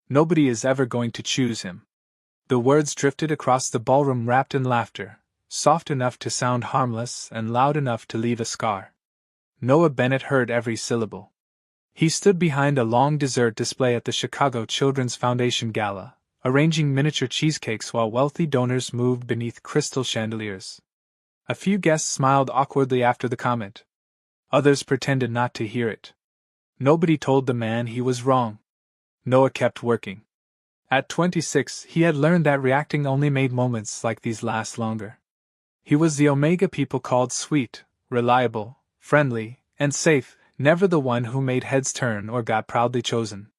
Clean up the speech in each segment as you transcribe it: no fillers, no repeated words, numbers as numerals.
Nobody is ever going to choose him. The words drifted across the ballroom wrapped in laughter, soft enough to sound harmless and loud enough to leave a scar. Noah Bennett heard every syllable. He stood behind a long dessert display at the Chicago Children's Foundation Gala, arranging miniature cheesecakes while wealthy donors moved beneath crystal chandeliers. A few guests smiled awkwardly after the comment. Others pretended not to hear it. Nobody told the man he was wrong. Noah kept working. At 26, he had learned that reacting only made moments like these last longer. He was the Omega people called sweet, reliable, friendly, and safe, never the one who made heads turn or got proudly chosen.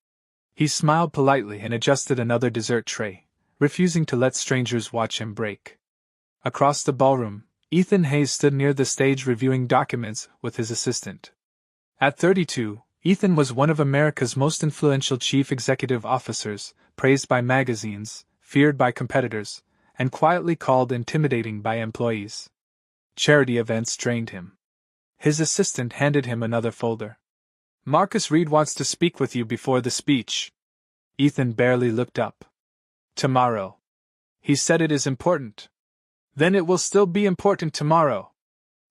He smiled politely and adjusted another dessert tray, refusing to let strangers watch him break. Across the ballroom, Ethan Hayes stood near the stage reviewing documents with his assistant. At 32, Ethan was one of America's most influential chief executive officers, praised by magazines, feared by competitors, and quietly called intimidating by employees. Charity events drained him. His assistant handed him another folder. "Marcus Reed wants to speak with you before the speech." Ethan barely looked up. "Tomorrow. He said it is important." "Then it will still be important tomorrow."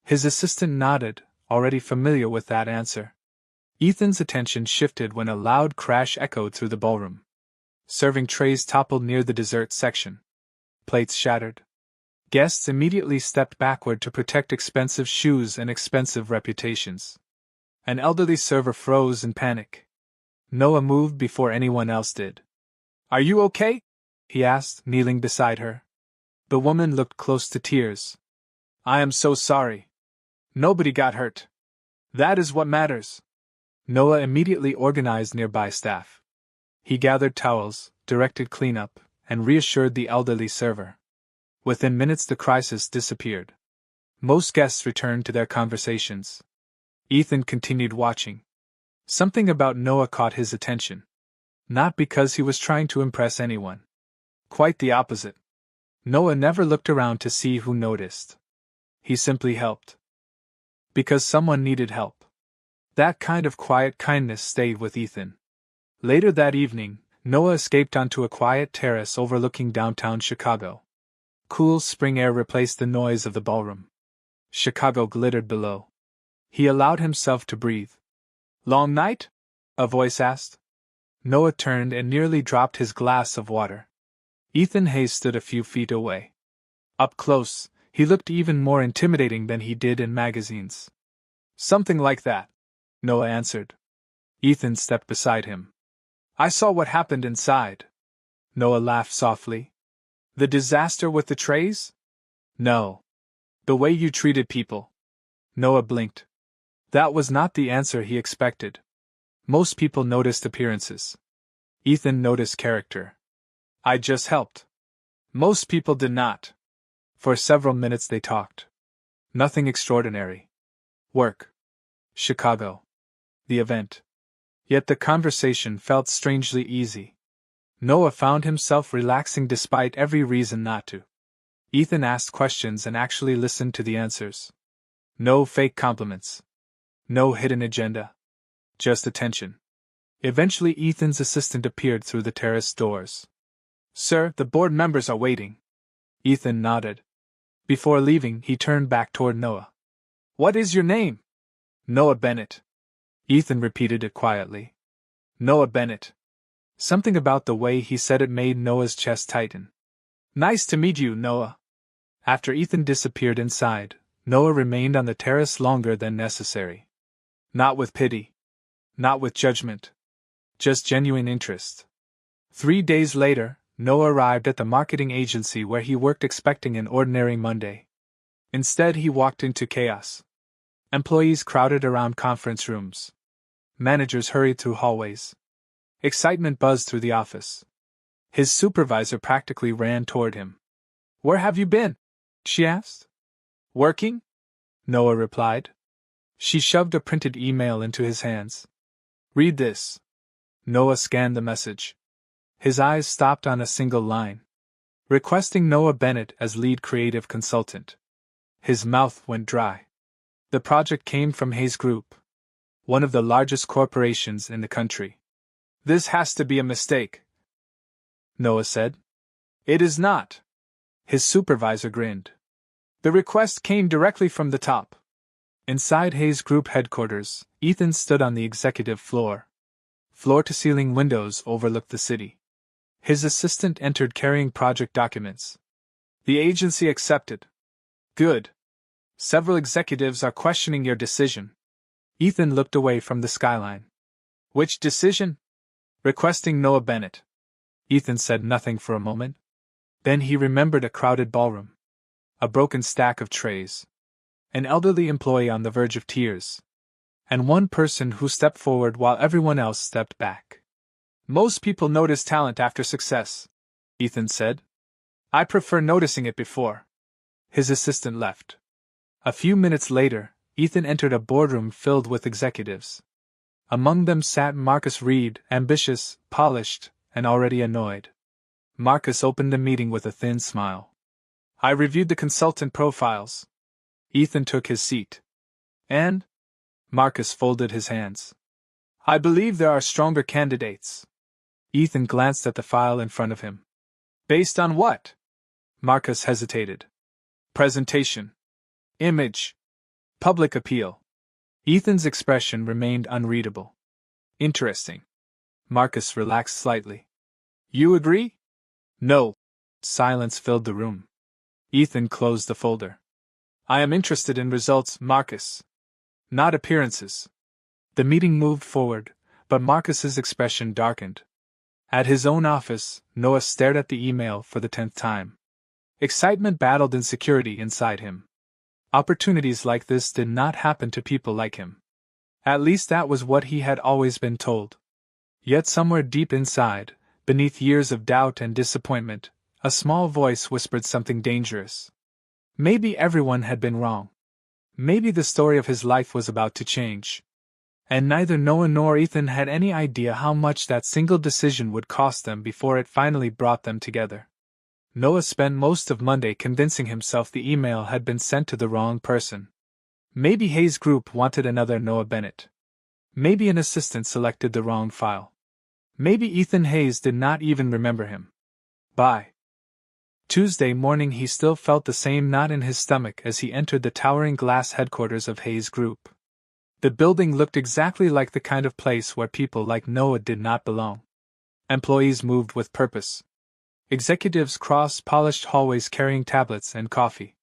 His assistant nodded, already familiar with that answer. Ethan's attention shifted when a loud crash echoed through the ballroom. Serving trays toppled near the dessert section. Plates shattered. Guests immediately stepped backward to protect expensive shoes and expensive reputations. An elderly server froze in panic. Noah moved before anyone else did. "Are you okay?" he asked, kneeling beside her. The woman looked close to tears. "I am so sorry. Nobody got hurt. That is what matters." Noah immediately organized nearby staff. He gathered towels, directed cleanup, and reassured the elderly server. Within minutes the crisis disappeared. Most guests returned to their conversations. Ethan continued watching. Something about Noah caught his attention. Not because he was trying to impress anyone. Quite the opposite. Noah never looked around to see who noticed. He simply helped. Because someone needed help. That kind of quiet kindness stayed with Ethan. Later that evening, Noah escaped onto a quiet terrace overlooking downtown Chicago. Cool spring air replaced the noise of the ballroom. Chicago glittered below. He allowed himself to breathe. "Long night?" a voice asked. Noah turned and nearly dropped his glass of water. Ethan Hayes stood a few feet away. Up close, he looked even more intimidating than he did in magazines. "Something like that," Noah answered. Ethan stepped beside him. "I saw what happened inside." Noah laughed softly. "The disaster with the trays?" "No. The way you treated people." Noah blinked. That was not the answer he expected. Most people noticed appearances. Ethan noticed character. "I just helped." Most people did not. For several minutes they talked. Nothing extraordinary. Work. Chicago. The event. Yet the conversation felt strangely easy. Noah found himself relaxing despite every reason not to. Ethan asked questions and actually listened to the answers. No fake compliments. No hidden agenda. Just attention. Eventually Ethan's assistant appeared through the terrace doors. "Sir, the board members are waiting." Ethan nodded. Before leaving, he turned back toward Noah. "What is your name?" "Noah Bennett." Ethan repeated it quietly. "Noah Bennett." Something about the way he said it made Noah's chest tighten. "Nice to meet you, Noah." After Ethan disappeared inside, Noah remained on the terrace longer than necessary. Not with pity. Not with judgment. Just genuine interest. 3 days later, Noah arrived at the marketing agency where he worked expecting an ordinary Monday. Instead, he walked into chaos. Employees crowded around conference rooms. Managers hurried through hallways. Excitement buzzed through the office. His supervisor practically ran toward him. "Where have you been?" she asked. "Working?" Noah replied. She shoved a printed email into his hands. "Read this." Noah scanned the message. His eyes stopped on a single line. Requesting Noah Bennett as lead creative consultant. His mouth went dry. The project came from Hayes Group, one of the largest corporations in the country. "This has to be a mistake," Noah said. It is not. His supervisor grinned. The request came directly from the top. Inside Hayes Group headquarters, Ethan stood on the executive floor. Floor-to-ceiling windows overlooked the city. His assistant entered carrying project documents. The agency accepted. Good. Several executives are questioning your decision. Ethan looked away from the skyline. Which decision? Requesting Noah Bennett. Ethan said nothing for a moment. Then he remembered a crowded ballroom. A broken stack of trays. An elderly employee on the verge of tears. And one person who stepped forward while everyone else stepped back. Most people notice talent after success, Ethan said. I prefer noticing it before. His assistant left. A few minutes later, Ethan entered a boardroom filled with executives. Among them sat Marcus Reed, ambitious, polished, and already annoyed. Marcus opened the meeting with a thin smile. I reviewed the consultant profiles. Ethan took his seat. And? Marcus folded his hands. I believe there are stronger candidates. Ethan glanced at the file in front of him. Based on what? Marcus hesitated. Presentation. Image. Public appeal. Ethan's expression remained unreadable. Interesting. Marcus relaxed slightly. You agree? No. Silence filled the room. Ethan closed the folder. I am interested in results, Marcus. Not appearances. The meeting moved forward, but Marcus's expression darkened. At his own office, Noah stared at the email for the 10th time. Excitement battled insecurity inside him. Opportunities like this did not happen to people like him. At least that was what he had always been told. Yet somewhere deep inside, beneath years of doubt and disappointment, a small voice whispered something dangerous. Maybe everyone had been wrong. Maybe the story of his life was about to change. And neither Noah nor Ethan had any idea how much that single decision would cost them before it finally brought them together. Noah spent most of Monday convincing himself the email had been sent to the wrong person. Maybe Hayes Group wanted another Noah Bennett. Maybe an assistant selected the wrong file. Maybe Ethan Hayes did not even remember him. By Tuesday morning he still felt the same knot in his stomach as he entered the towering glass headquarters of Hayes Group. The building looked exactly like the kind of place where people like Noah did not belong. Employees moved with purpose. Executives crossed polished hallways carrying tablets and coffee.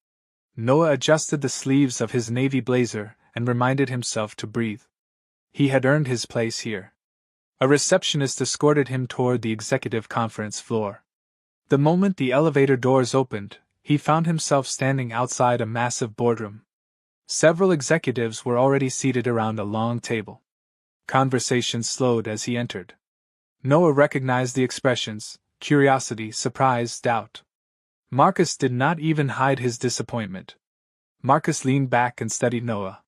Noah adjusted the sleeves of his navy blazer and reminded himself to breathe. He had earned his place here. A receptionist escorted him toward the executive conference floor. The moment the elevator doors opened, he found himself standing outside a massive boardroom. Several executives were already seated around a long table. Conversation slowed as he entered. Noah recognized the expressions: curiosity, surprise, doubt. Marcus did not even hide his disappointment. Marcus leaned back and studied Noah.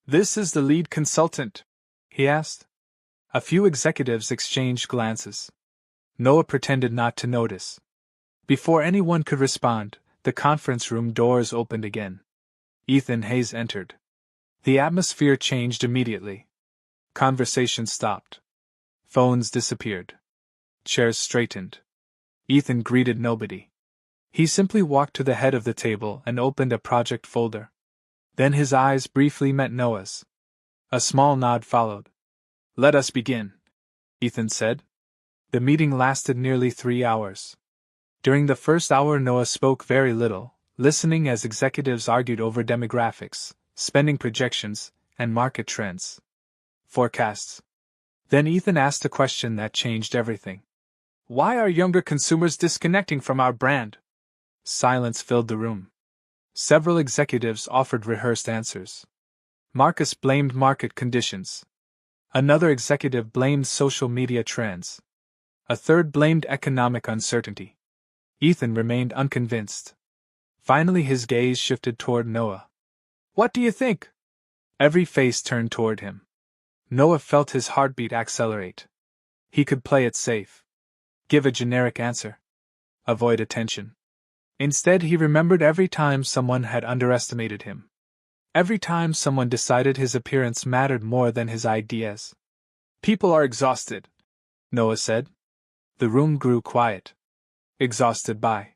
This is the lead consultant, he asked. A few executives exchanged glances. Noah pretended not to notice. Before anyone could respond, the conference room doors opened again. Ethan Hayes entered. The atmosphere changed immediately. Conversation stopped. Phones disappeared. Chairs straightened. Ethan greeted nobody. He simply walked to the head of the table and opened a project folder. Then his eyes briefly met Noah's. A small nod followed. Let us begin, Ethan said. The meeting lasted nearly 3 hours. During the first hour Noah spoke very little, listening as executives argued over demographics, spending projections, and market trends. Forecasts. Then Ethan asked a question that changed everything. Why are younger consumers disconnecting from our brand? Silence filled the room. Several executives offered rehearsed answers. Marcus blamed market conditions. Another executive blamed social media trends. A third blamed economic uncertainty. Ethan remained unconvinced. Finally his gaze shifted toward Noah. What do you think? Every face turned toward him. Noah felt his heartbeat accelerate. He could play it safe. Give a generic answer. Avoid attention. Instead he remembered every time someone had underestimated him. Every time someone decided his appearance mattered more than his ideas. People are exhausted, Noah said. The room grew quiet. exhausted by.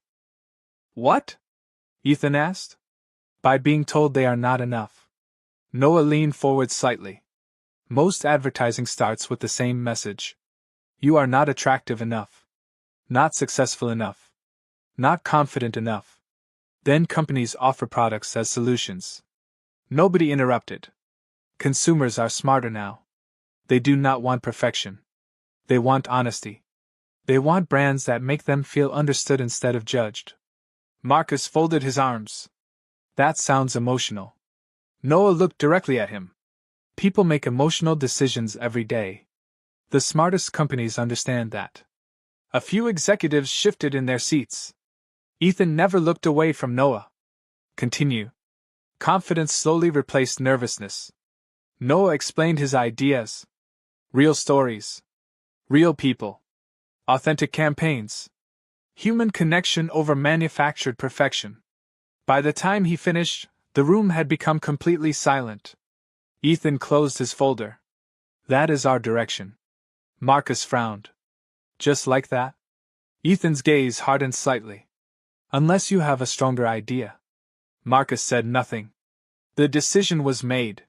What? Ethan asked. By being told they are not enough. Noah leaned forward slightly. Most advertising starts with the same message. You are not attractive enough. Not successful enough. Not confident enough. Then companies offer products as solutions. Nobody interrupted. Consumers are smarter now. They do not want perfection. They want honesty. They want brands that make them feel understood instead of judged. Marcus folded his arms. That sounds emotional. Noah looked directly at him. People make emotional decisions every day. The smartest companies understand that. A few executives shifted in their seats. Ethan never looked away from Noah. Continue. Confidence slowly replaced nervousness. Noah explained his ideas. Real stories. Real people. Authentic campaigns. Human connection over manufactured perfection. By the time he finished, the room had become completely silent. Ethan closed his folder. That is our direction. Marcus frowned. Just like that? Ethan's gaze hardened slightly. Unless you have a stronger idea. Marcus said nothing. The decision was made.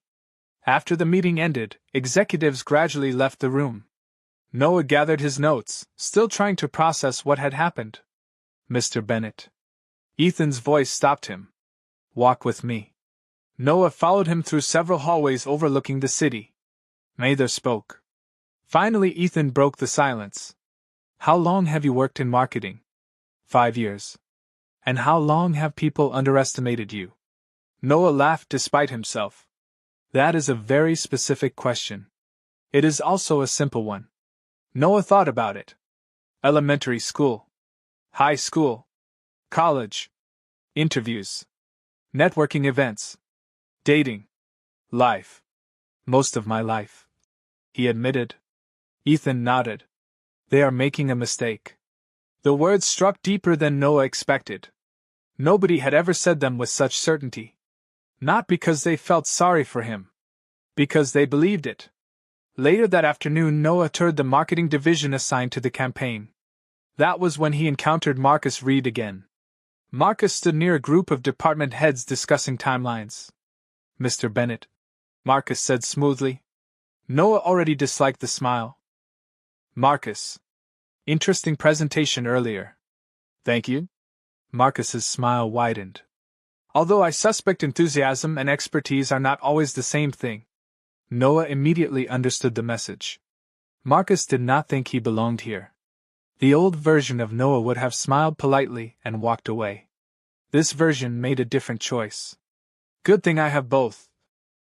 After the meeting ended, executives gradually left the room. Noah gathered his notes, still trying to process what had happened. Mr. Bennett. Ethan's voice stopped him. Walk with me. Noah followed him through several hallways overlooking the city. Neither spoke. Finally, Ethan broke the silence. How long have you worked in marketing? 5 years. And how long have people underestimated you? Noah laughed despite himself. That is a very specific question. It is also a simple one. Noah thought about it. Elementary school. High school. College. Interviews. Networking events. Dating. Life. Most of my life. He admitted. Ethan nodded. They are making a mistake. The words struck deeper than Noah expected. Nobody had ever said them with such certainty. Not because they felt sorry for him. Because they believed it. Later that afternoon, Noah toured the marketing division assigned to the campaign. That was when he encountered Marcus Reed again. Marcus stood near a group of department heads discussing timelines. Mr. Bennett, Marcus said smoothly. Noah already disliked the smile. Marcus. Interesting presentation earlier. Thank you. Marcus's smile widened. Although I suspect enthusiasm and expertise are not always the same thing. Noah immediately understood the message. Marcus did not think he belonged here. The old version of Noah would have smiled politely and walked away. This version made a different choice. Good thing I have both,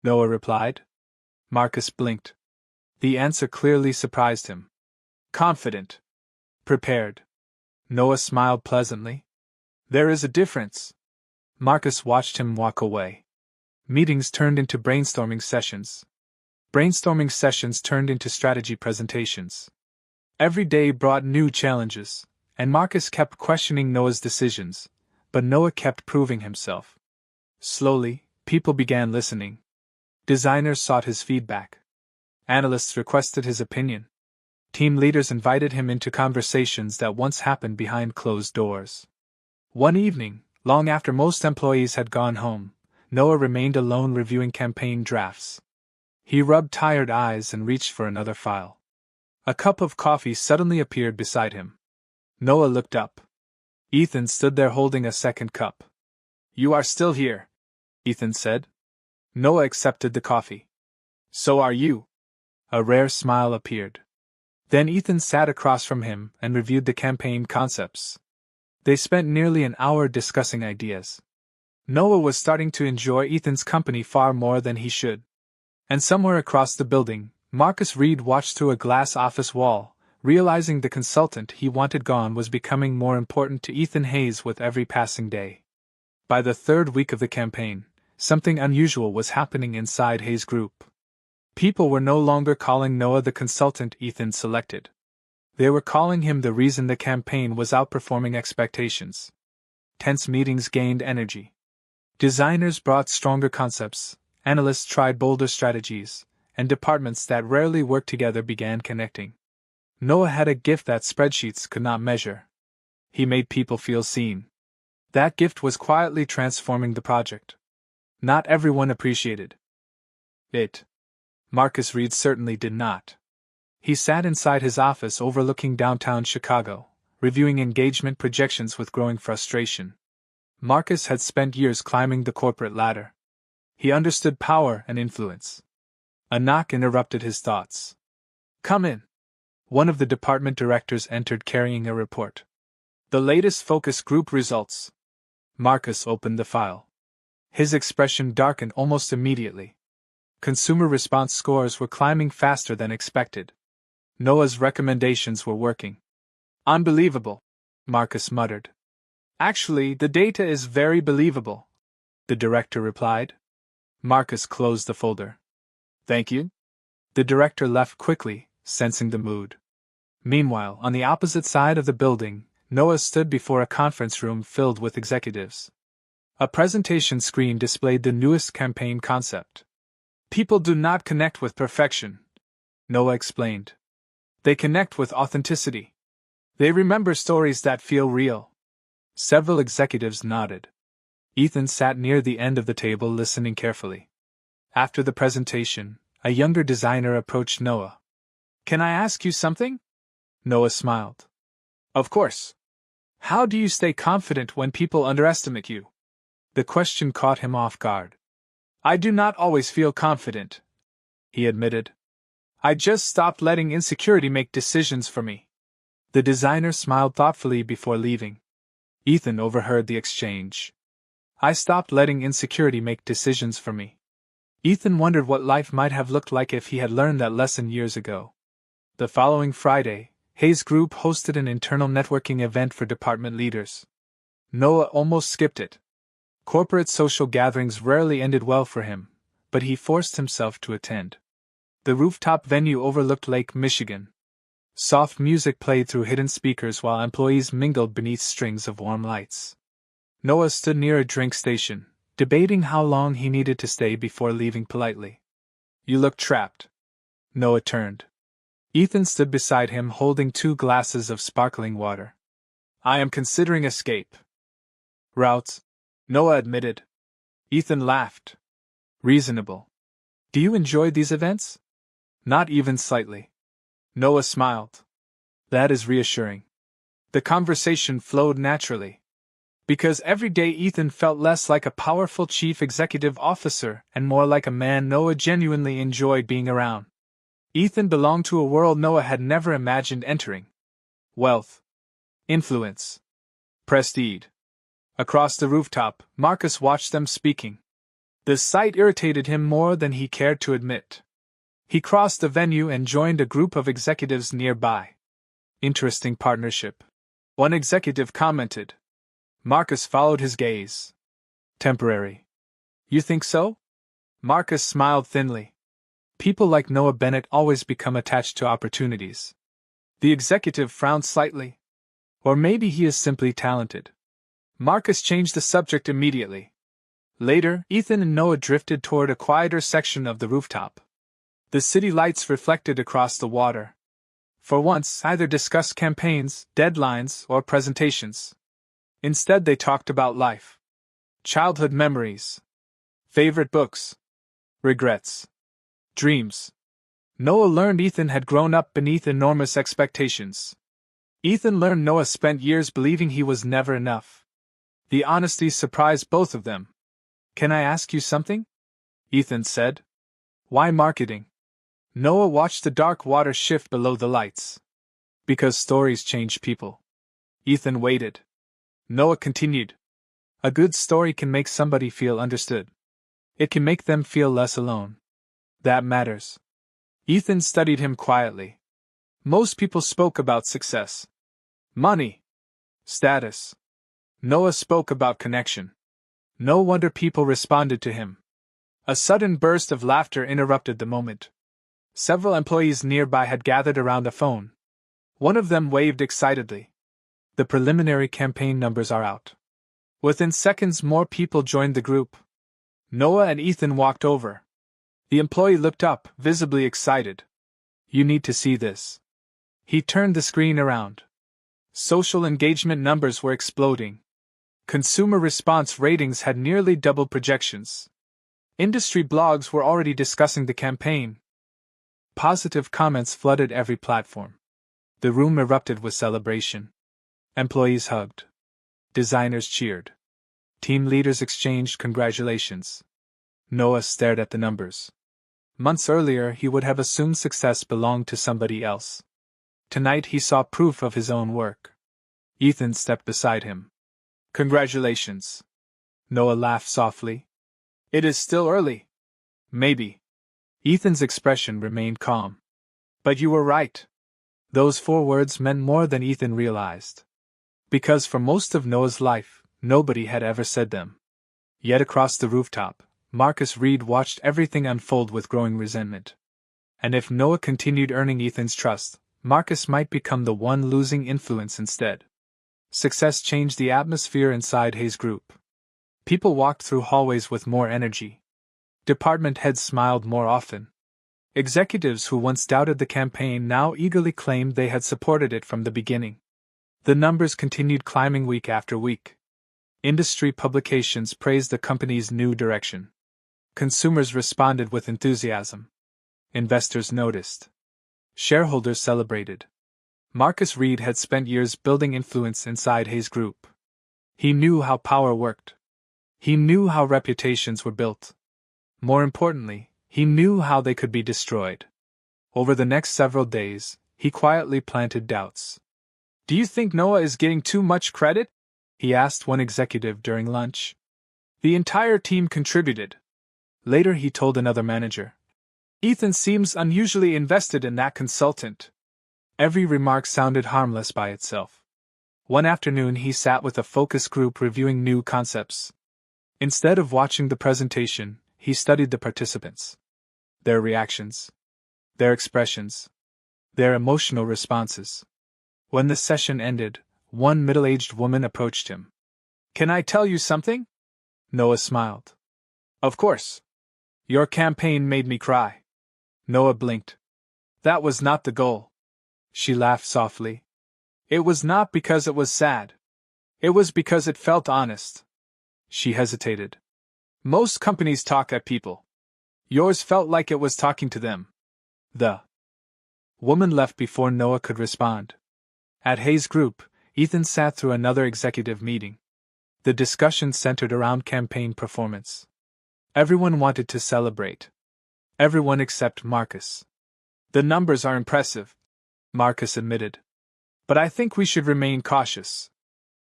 Noah replied. Marcus blinked. The answer clearly surprised him. Confident. Prepared. Noah smiled pleasantly. There is a difference. Marcus watched him walk away. Meetings turned into brainstorming sessions. Brainstorming sessions turned into strategy presentations. Every day brought new challenges, and Marcus kept questioning Noah's decisions, but Noah kept proving himself. Slowly, people began listening. Designers sought his feedback. Analysts requested his opinion. Team leaders invited him into conversations that once happened behind closed doors. One evening, long after most employees had gone home, Noah remained alone reviewing campaign drafts. He rubbed tired eyes and reached for another file. A cup of coffee suddenly appeared beside him. Noah looked up. Ethan stood there holding a second cup. You are still here, Ethan said. Noah accepted the coffee. So are you. A rare smile appeared. Then Ethan sat across from him and reviewed the campaign concepts. They spent nearly an hour discussing ideas. Noah was starting to enjoy Ethan's company far more than he should. And somewhere across the building, Marcus Reed watched through a glass office wall, realizing the consultant he wanted gone was becoming more important to Ethan Hayes with every passing day. By the third week of the campaign, something unusual was happening inside Hayes Group. People were no longer calling Noah the consultant Ethan selected. They were calling him the reason the campaign was outperforming expectations. Tense meetings gained energy. Designers brought stronger concepts, analysts tried bolder strategies, and departments that rarely worked together began connecting. Noah had a gift that spreadsheets could not measure. He made people feel seen. That gift was quietly transforming the project. Not everyone appreciated it. Marcus Reed certainly did not. He sat inside his office overlooking downtown Chicago, reviewing engagement projections with growing frustration. Marcus had spent years climbing the corporate ladder. He understood power and influence. A knock interrupted his thoughts. "Come in." One of the department directors entered carrying a report. "The latest focus group results." Marcus opened the file. His expression darkened almost immediately. Consumer response scores were climbing faster than expected. Noah's recommendations were working. "Unbelievable," Marcus muttered. "Actually, the data is very believable," the director replied. Marcus closed the folder. "Thank you." The director left quickly, sensing the mood. Meanwhile, on the opposite side of the building, Noah stood before a conference room filled with executives. A presentation screen displayed the newest campaign concept. "People do not connect with perfection," Noah explained. "They connect with authenticity. They remember stories that feel real." Several executives nodded. Ethan sat near the end of the table listening carefully. After the presentation, a younger designer approached Noah. "Can I ask you something?" Noah smiled. "Of course. How do you stay confident when people underestimate you?" The question caught him off guard. "I do not always feel confident," he admitted. "I just stopped letting insecurity make decisions for me." The designer smiled thoughtfully before leaving. Ethan overheard the exchange. "I stopped letting insecurity make decisions for me." Ethan wondered what life might have looked like if he had learned that lesson years ago. The following Friday, Hayes Group hosted an internal networking event for department leaders. Noah almost skipped it. Corporate social gatherings rarely ended well for him, but he forced himself to attend. The rooftop venue overlooked Lake Michigan. Soft music played through hidden speakers while employees mingled beneath strings of warm lights. Noah stood near a drink station, debating how long he needed to stay before leaving politely. "You look trapped." Noah turned. Ethan stood beside him holding 2 glasses of sparkling water. "I am considering escape routes," Noah admitted. Ethan laughed. "Reasonable. Do you enjoy these events?" "Not even slightly." Noah smiled. "That is reassuring." The conversation flowed naturally. Because every day Ethan felt less like a powerful chief executive officer and more like a man Noah genuinely enjoyed being around. Ethan belonged to a world Noah had never imagined entering. Wealth. Influence. Prestige. Across the rooftop, Marcus watched them speaking. The sight irritated him more than he cared to admit. He crossed the venue and joined a group of executives nearby. "Interesting partnership," one executive commented. Marcus followed his gaze. "Temporary." "You think so?" Marcus smiled thinly. People like Noah Bennett always become attached to opportunities. The executive frowned slightly. Or maybe he is simply talented. Marcus changed the subject immediately. Later, Ethan and Noah drifted toward a quieter section of the rooftop. The city lights reflected across the water. For once, either discussed campaigns, deadlines, or presentations. Instead, they talked about life. Childhood memories. Favorite books. Regrets. Dreams. Noah learned Ethan had grown up beneath enormous expectations. Ethan learned Noah spent years believing he was never enough. The honesty surprised both of them. "Can I ask you something?" Ethan said. "Why marketing?" Noah watched the dark water shift below the lights. "Because stories change people." Ethan waited. Noah continued. "A good story can make somebody feel understood. It can make them feel less alone. That matters." Ethan studied him quietly. Most people spoke about success. Money. Status. Noah spoke about connection. No wonder people responded to him. A sudden burst of laughter interrupted the moment. Several employees nearby had gathered around a phone. One of them waved excitedly. "The preliminary campaign numbers are out." Within seconds, more people joined the group. Noah and Ethan walked over. The employee looked up, visibly excited. "You need to see this." He turned the screen around. Social engagement numbers were exploding. Consumer response ratings had nearly doubled projections. Industry blogs were already discussing the campaign. Positive comments flooded every platform. The room erupted with celebration. Employees hugged. Designers cheered. Team leaders exchanged congratulations. Noah stared at the numbers. Months earlier, he would have assumed success belonged to somebody else. Tonight, he saw proof of his own work. Ethan stepped beside him. Congratulations. Noah laughed softly. It is still early. Maybe. Ethan's expression remained calm. But you were right. Those 4 words meant more than Ethan realized. Because for most of Noah's life, nobody had ever said them. Yet across the rooftop, Marcus Reed watched everything unfold with growing resentment. And if Noah continued earning Ethan's trust, Marcus might become the one losing influence instead. Success changed the atmosphere inside Hayes Group. People walked through hallways with more energy. Department heads smiled more often. Executives who once doubted the campaign now eagerly claimed they had supported it from the beginning. The numbers continued climbing week after week. Industry publications praised the company's new direction. Consumers responded with enthusiasm. Investors noticed. Shareholders celebrated. Marcus Reed had spent years building influence inside Hayes Group. He knew how power worked. He knew how reputations were built. More importantly, he knew how they could be destroyed. Over the next several days, he quietly planted doubts. Do you think Noah is getting too much credit? He asked one executive during lunch. The entire team contributed. Later he told another manager. Ethan seems unusually invested in that consultant. Every remark sounded harmless by itself. One afternoon he sat with a focus group reviewing new concepts. Instead of watching the presentation, he studied the participants. Their reactions. Their expressions. Their emotional responses. When the session ended, one middle-aged woman approached him. Can I tell you something? Noah smiled. Of course. Your campaign made me cry. Noah blinked. That was not the goal. She laughed softly. It was not because it was sad. It was because it felt honest. She hesitated. Most companies talk at people. Yours felt like it was talking to them. The woman left before Noah could respond. At Hayes Group, Ethan sat through another executive meeting. The discussion centered around campaign performance. Everyone wanted to celebrate. Everyone except Marcus. The numbers are impressive, Marcus admitted. But I think we should remain cautious.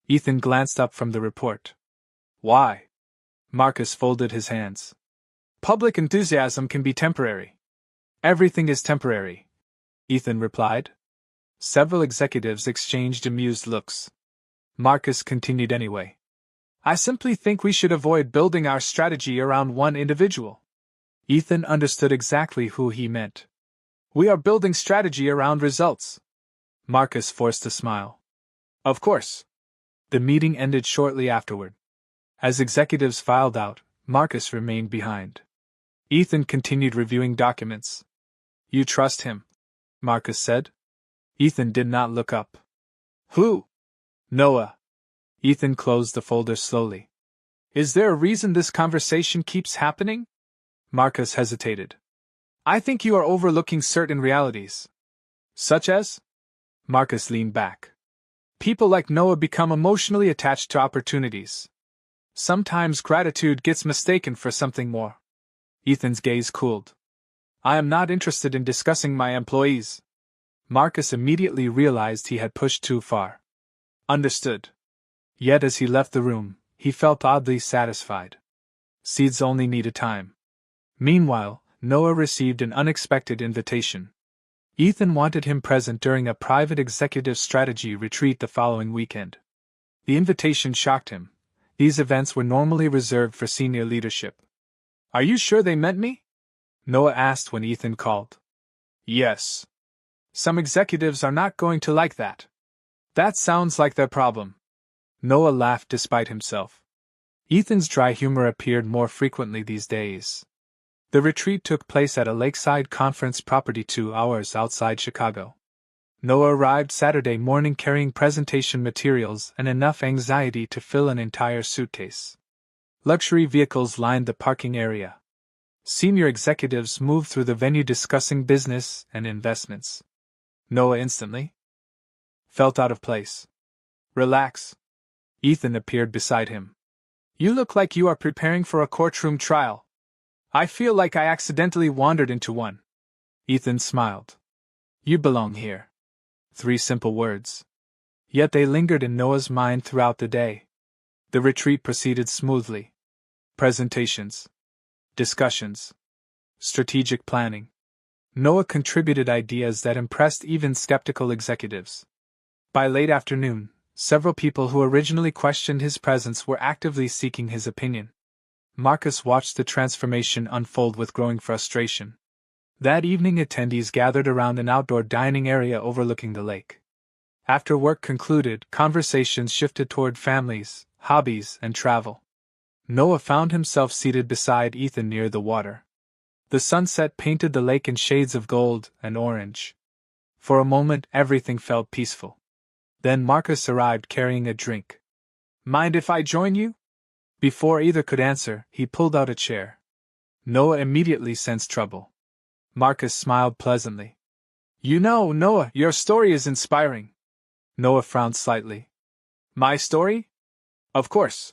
Ethan glanced up from the report. Why? Marcus folded his hands. Public enthusiasm can be temporary. Everything is temporary, Ethan replied. Several executives exchanged amused looks. Marcus continued anyway. I simply think we should avoid building our strategy around one individual. Ethan understood exactly who he meant. We are building strategy around results. Marcus forced a smile. Of course. The meeting ended shortly afterward. As executives filed out, Marcus remained behind. Ethan continued reviewing documents. You trust him? Marcus said. Ethan did not look up. Who? Noah. Ethan closed the folder slowly. Is there a reason this conversation keeps happening? Marcus hesitated. I think you are overlooking certain realities. Such as? Marcus leaned back. People like Noah become emotionally attached to opportunities. Sometimes gratitude gets mistaken for something more. Ethan's gaze cooled. I am not interested in discussing my employees. Marcus immediately realized he had pushed too far. Understood. Yet as he left the room, he felt oddly satisfied. Seeds only needed time. Meanwhile, Noah received an unexpected invitation. Ethan wanted him present during a private executive strategy retreat the following weekend. The invitation shocked him. These events were normally reserved for senior leadership. Are you sure they meant me? Noah asked when Ethan called. Yes. Some executives are not going to like that. That sounds like their problem. Noah laughed despite himself. Ethan's dry humor appeared more frequently these days. The retreat took place at a lakeside conference property 2 hours outside Chicago. Noah arrived Saturday morning carrying presentation materials and enough anxiety to fill an entire suitcase. Luxury vehicles lined the parking area. Senior executives moved through the venue discussing business and investments. Noah instantly felt out of place. Relax. Ethan appeared beside him. You look like you are preparing for a courtroom trial. I feel like I accidentally wandered into one. Ethan smiled. You belong here. 3 simple words. Yet they lingered in Noah's mind throughout the day. The retreat proceeded smoothly. Presentations. Discussions. Strategic planning. Noah contributed ideas that impressed even skeptical executives. By late afternoon, several people who originally questioned his presence were actively seeking his opinion. Marcus watched the transformation unfold with growing frustration. That evening, attendees gathered around an outdoor dining area overlooking the lake. After work concluded, conversations shifted toward families, hobbies, and travel. Noah found himself seated beside Ethan near the water. The sunset painted the lake in shades of gold and orange. For a moment, everything felt peaceful. Then Marcus arrived carrying a drink. Mind if I join you? Before either could answer, he pulled out a chair. Noah immediately sensed trouble. Marcus smiled pleasantly. You know, Noah, your story is inspiring. Noah frowned slightly. My story? Of course.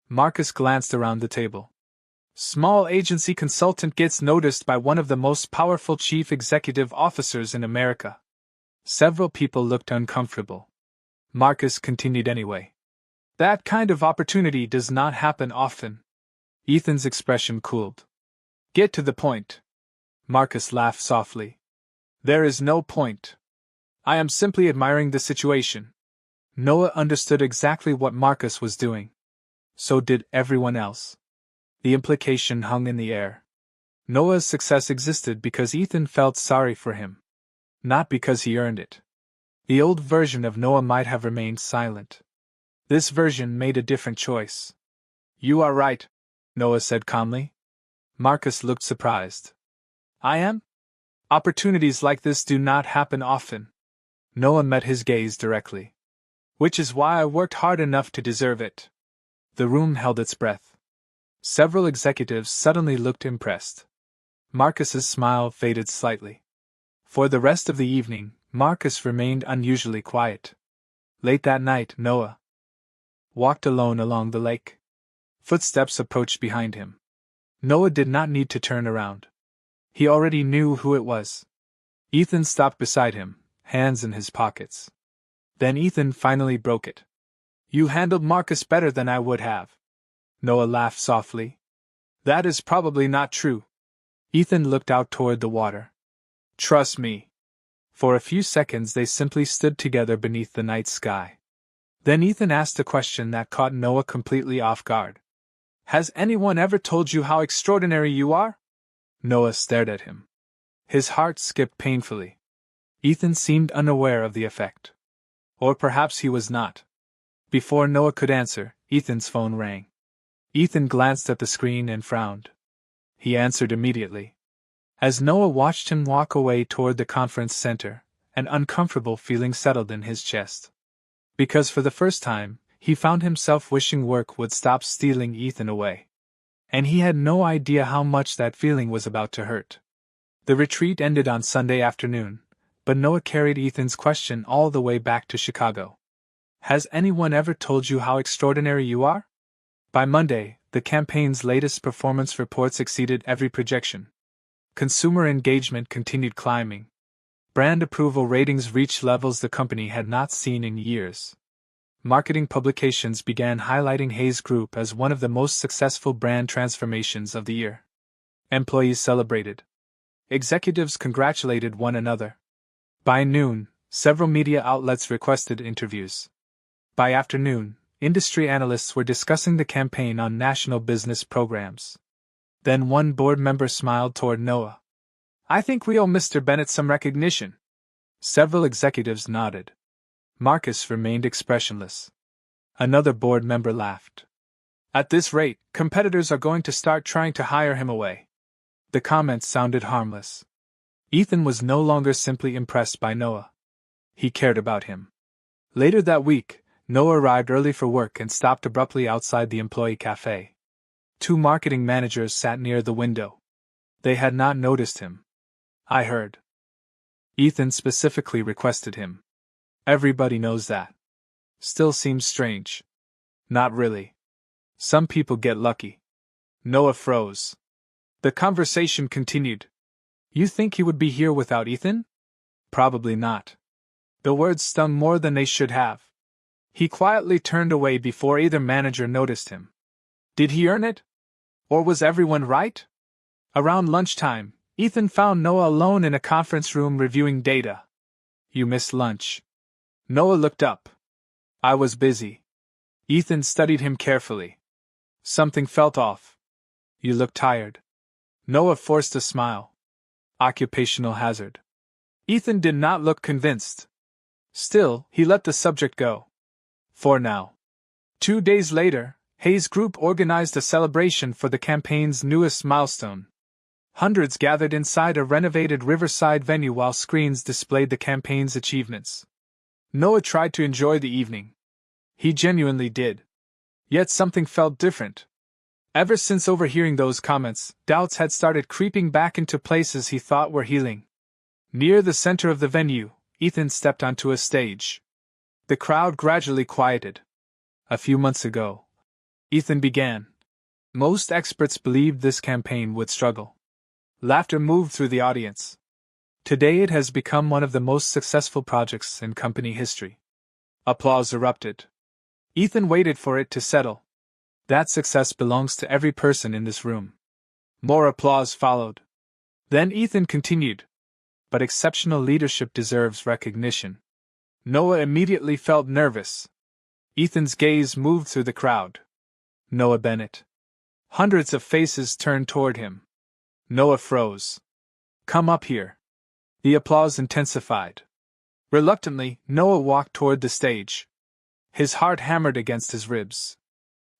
Marcus glanced around the table. Small agency consultant gets noticed by one of the most powerful chief executive officers in America. Several people looked uncomfortable. Marcus continued anyway. That kind of opportunity does not happen often. Ethan's expression cooled. Get to the point. Marcus laughed softly. There is no point. I am simply admiring the situation. Noah understood exactly what Marcus was doing. So did everyone else. The implication hung in the air. Noah's success existed because Ethan felt sorry for him. Not because he earned it. The old version of Noah might have remained silent. This version made a different choice. You are right, Noah said calmly. Marcus looked surprised. I am? Opportunities like this do not happen often. Noah met his gaze directly. Which is why I worked hard enough to deserve it. The room held its breath. Several executives suddenly looked impressed. Marcus's smile faded slightly. For the rest of the evening, Marcus remained unusually quiet. Late that night, Noah walked alone along the lake. Footsteps approached behind him. Noah did not need to turn around. He already knew who it was. Ethan stopped beside him, hands in his pockets. Then Ethan finally broke it. You handled Marcus better than I would have. Noah laughed softly. That is probably not true. Ethan looked out toward the water. Trust me. For a few seconds they simply stood together beneath the night sky. Then Ethan asked a question that caught Noah completely off guard. Has anyone ever told you how extraordinary you are? Noah stared at him. His heart skipped painfully. Ethan seemed unaware of the effect. Or perhaps he was not. Before Noah could answer, Ethan's phone rang. Ethan glanced at the screen and frowned. He answered immediately. As Noah watched him walk away toward the conference center, an uncomfortable feeling settled in his chest. Because for the first time, he found himself wishing work would stop stealing Ethan away. And he had no idea how much that feeling was about to hurt. The retreat ended on Sunday afternoon, but Noah carried Ethan's question all the way back to Chicago. Has anyone ever told you how extraordinary you are? By Monday, the campaign's latest performance reports exceeded every projection. Consumer engagement continued climbing. Brand approval ratings reached levels the company had not seen in years. Marketing publications began highlighting Hays Group as one of the most successful brand transformations of the year. Employees celebrated. Executives congratulated one another. By noon, several media outlets requested interviews. By afternoon, industry analysts were discussing the campaign on national business programs. Then one board member smiled toward Noah. I think we owe Mr. Bennett some recognition. Several executives nodded. Marcus remained expressionless. Another board member laughed. At this rate, competitors are going to start trying to hire him away. The comments sounded harmless. Ethan was no longer simply impressed by Noah. He cared about him. Later that week, Noah arrived early for work and stopped abruptly outside the employee cafe. Two marketing managers sat near the window. They had not noticed him. I heard. Ethan specifically requested him. Everybody knows that. Still seems strange. Not really. Some people get lucky. Noah froze. The conversation continued. You think he would be here without Ethan? Probably not. The words stung more than they should have. He quietly turned away before either manager noticed him. Did he earn it? Or was everyone right? Around lunchtime, Ethan found Noah alone in a conference room reviewing data. You missed lunch. Noah looked up. I was busy. Ethan studied him carefully. Something felt off. You look tired. Noah forced a smile. Occupational hazard. Ethan did not look convinced. Still, he let the subject go. For now. 2 days later, Hayes Group organized a celebration for the campaign's newest milestone. Hundreds gathered inside a renovated riverside venue while screens displayed the campaign's achievements. Noah tried to enjoy the evening. He genuinely did. Yet something felt different. Ever since overhearing those comments, doubts had started creeping back into places he thought were healing. Near the center of the venue, Ethan stepped onto a stage. The crowd gradually quieted. A few months ago, Ethan began. Most experts believed this campaign would struggle. Laughter moved through the audience. Today it has become one of the most successful projects in company history. Applause erupted. Ethan waited for it to settle. That success belongs to every person in this room. More applause followed. Then Ethan continued. But exceptional leadership deserves recognition. Noah immediately felt nervous. Ethan's gaze moved through the crowd. Noah Bennett. Hundreds of faces turned toward him. Noah froze. Come up here. The applause intensified. Reluctantly, Noah walked toward the stage. His heart hammered against his ribs.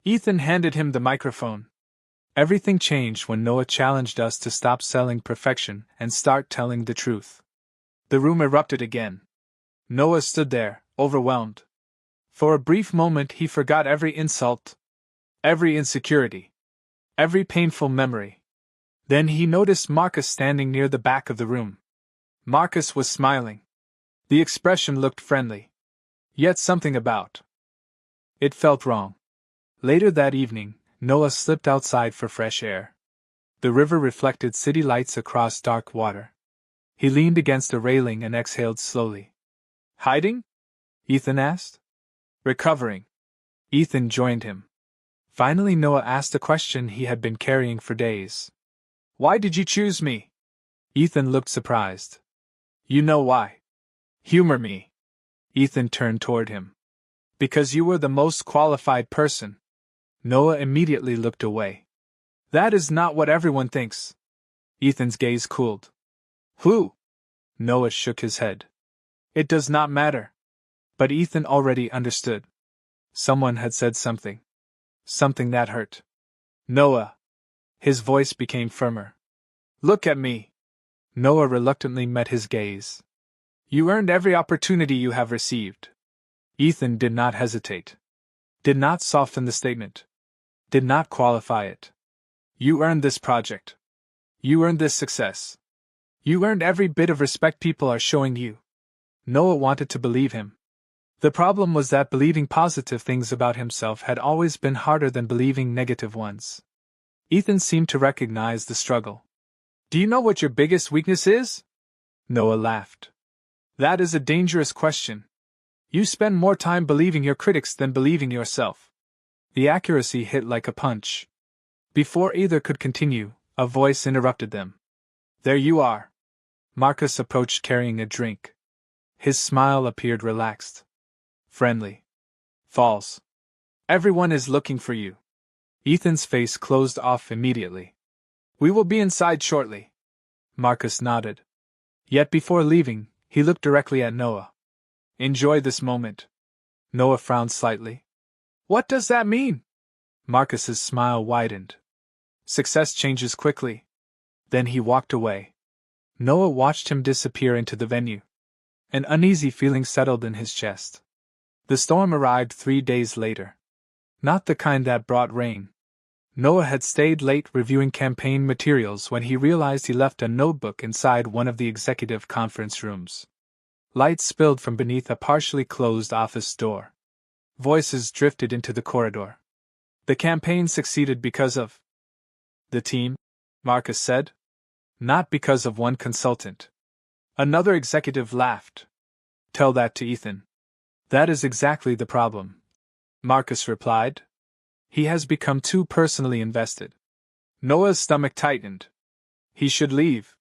Ethan handed him the microphone. Everything changed when Noah challenged us to stop selling perfection and start telling the truth. The room erupted again. Noah stood there, overwhelmed. For a brief moment he forgot every insult, every insecurity, every painful memory. Then he noticed Marcus standing near the back of the room. Marcus was smiling. The expression looked friendly. Yet something about it felt wrong. Later that evening, Noah slipped outside for fresh air. The river reflected city lights across dark water. He leaned against a railing and exhaled slowly. Hiding? Ethan asked. Recovering. Ethan joined him. Finally, Noah asked a question he had been carrying for days. Why did you choose me? Ethan looked surprised. You know why. Humor me. Ethan turned toward him. Because you were the most qualified person. Noah immediately looked away. That is not what everyone thinks. Ethan's gaze cooled. Who? Noah shook his head. It does not matter. But Ethan already understood. Someone had said something. Something that hurt. Noah. His voice became firmer. Look at me. Noah reluctantly met his gaze. You earned every opportunity you have received. Ethan did not hesitate. Did not soften the statement. Did not qualify it. You earned this project. You earned this success. You earned every bit of respect people are showing you. Noah wanted to believe him. The problem was that believing positive things about himself had always been harder than believing negative ones. Ethan seemed to recognize the struggle. Do you know what your biggest weakness is? Noah laughed. That is a dangerous question. You spend more time believing your critics than believing yourself. The accuracy hit like a punch. Before either could continue, a voice interrupted them. There you are. Marcus approached carrying a drink. His smile appeared relaxed. Friendly. False. Everyone is looking for you. Ethan's face closed off immediately. We will be inside shortly. Marcus nodded. Yet before leaving, he looked directly at Noah. Enjoy this moment. Noah frowned slightly. What does that mean? Marcus's smile widened. Success changes quickly. Then he walked away. Noah watched him disappear into the venue. An uneasy feeling settled in his chest. The storm arrived 3 days later. Not the kind that brought rain. Noah had stayed late reviewing campaign materials when he realized he left a notebook inside one of the executive conference rooms. Light spilled from beneath a partially closed office door. Voices drifted into the corridor. The campaign succeeded because of the team, Marcus said. Not because of one consultant. Another executive laughed. Tell that to Ethan. That is exactly the problem, Marcus replied. He has become too personally invested. Noah's stomach tightened. He should leave.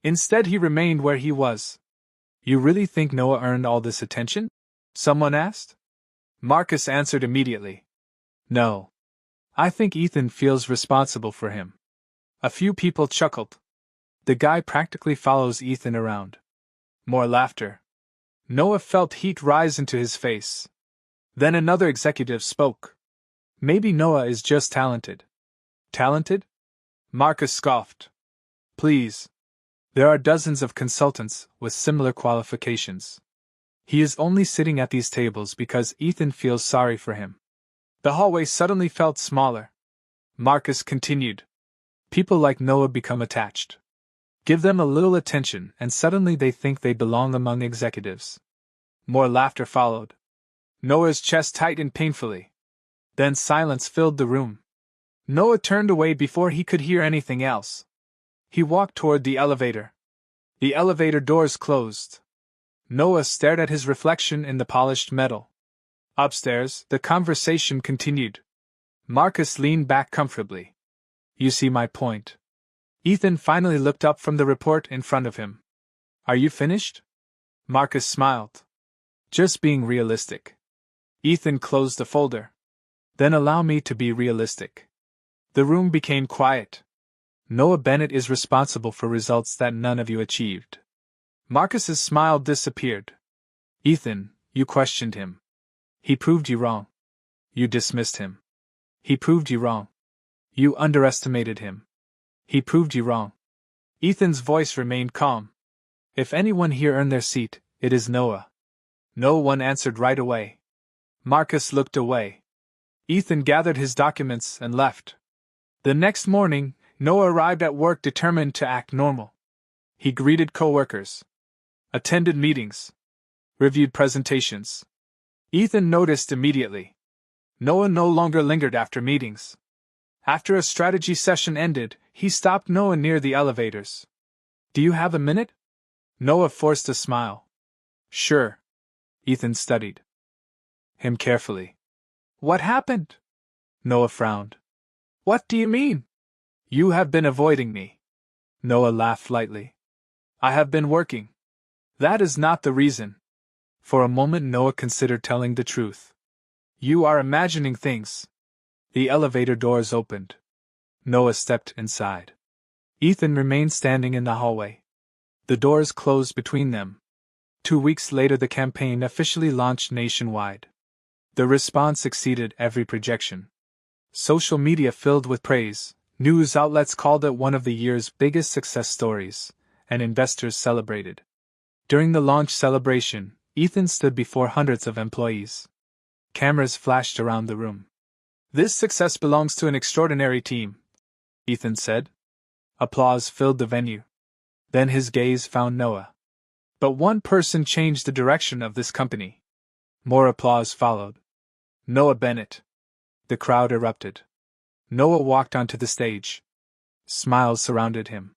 Instead, he remained where he was. You really think Noah earned all this attention? Someone asked. Marcus answered immediately. No. I think Ethan feels responsible for him. A few people chuckled. The guy practically follows Ethan around. More laughter. Noah felt heat rise into his face. Then another executive spoke. Maybe Noah is just talented. Talented? Marcus scoffed. Please. There are dozens of consultants with similar qualifications. He is only sitting at these tables because Ethan feels sorry for him. The hallway suddenly felt smaller. Marcus continued. People like Noah become attached. Give them a little attention and suddenly they think they belong among executives. More laughter followed. Noah's chest tightened painfully. Then silence filled the room. Noah turned away before he could hear anything else. He walked toward the elevator. The elevator doors closed. Noah stared at his reflection in the polished metal. Upstairs, the conversation continued. Marcus leaned back comfortably. You see my point. Ethan finally looked up from the report in front of him. Are you finished? Marcus smiled. Just being realistic. Ethan closed the folder. Then allow me to be realistic. The room became quiet. Noah Bennett is responsible for results that none of you achieved. Marcus's smile disappeared. Ethan, you questioned him. He proved you wrong. You dismissed him. He proved you wrong. You underestimated him. He proved you wrong. Ethan's voice remained calm. If anyone here earned their seat, it is Noah. No one answered right away. Marcus looked away. Ethan gathered his documents and left. The next morning, Noah arrived at work determined to act normal. He greeted coworkers, attended meetings, reviewed presentations. Ethan noticed immediately. Noah no longer lingered after meetings. After a strategy session ended, he stopped Noah near the elevators. Do you have a minute? Noah forced a smile. Sure. Ethan studied him carefully. What happened? Noah frowned. What do you mean? You have been avoiding me. Noah laughed lightly. I have been working. That is not the reason. For a moment Noah considered telling the truth. You are imagining things. The elevator doors opened. Noah stepped inside. Ethan remained standing in the hallway. The doors closed between them. 2 weeks later the campaign officially launched nationwide. The response exceeded every projection. Social media filled with praise. News outlets called it one of the year's biggest success stories, and investors celebrated. During the launch celebration, Ethan stood before hundreds of employees. Cameras flashed around the room. This success belongs to an extraordinary team, Ethan said. Applause filled the venue. Then his gaze found Noah. But one person changed the direction of this company. More applause followed. Noah Bennett. The crowd erupted. Noah walked onto the stage. Smiles surrounded him.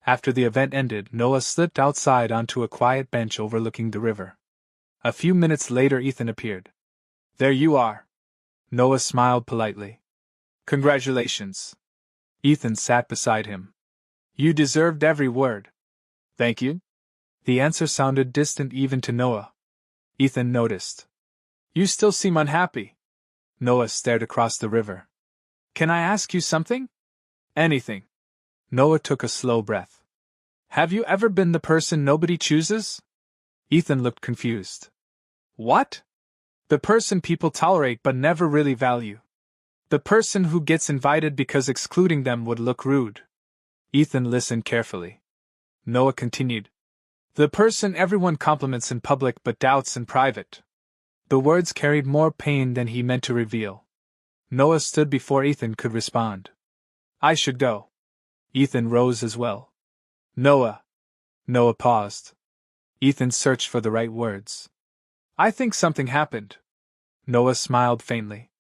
After the event ended, Noah slipped outside onto a quiet bench overlooking the river. A few minutes later Ethan appeared. There you are. Noah smiled politely. Congratulations. Ethan sat beside him. You deserved every word. Thank you. The answer sounded distant even to Noah. Ethan noticed. You still seem unhappy. Noah stared across the river. Can I ask you something? Anything. Noah took a slow breath. Have you ever been the person nobody chooses? Ethan looked confused. What? The person people tolerate but never really value. The person who gets invited because excluding them would look rude. Ethan listened carefully. Noah continued. The person everyone compliments in public but doubts in private. The words carried more pain than he meant to reveal. Noah stood before Ethan could respond. I should go. Ethan rose as well. Noah. Noah paused. Ethan searched for the right words. I think something happened. Noah smiled faintly.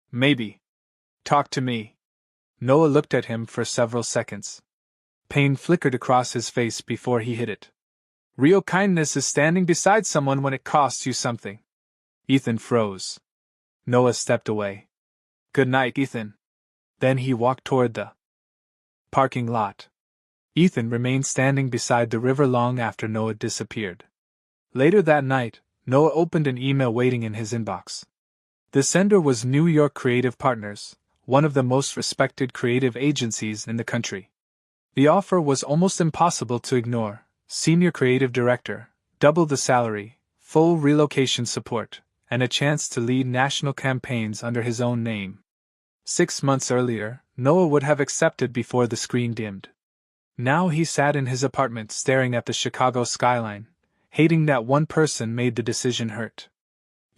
Maybe. Talk to me. Noah looked at him for several seconds. Pain flickered across his face before he hit it. Real kindness is standing beside someone when it costs you something. Ethan froze. Noah stepped away. Good night, Ethan. Then he walked toward the parking lot. Ethan remained standing beside the river long after Noah disappeared. Later that night, Noah opened an email waiting in his inbox. The sender was New York Creative Partners, one of the most respected creative agencies in the country. The offer was almost impossible to ignore. Senior creative director, double the salary, full relocation support, and a chance to lead national campaigns under his own name. 6 months earlier, Noah would have accepted before the screen dimmed. Now he sat in his apartment staring at the Chicago skyline, hating that one person made the decision hurt.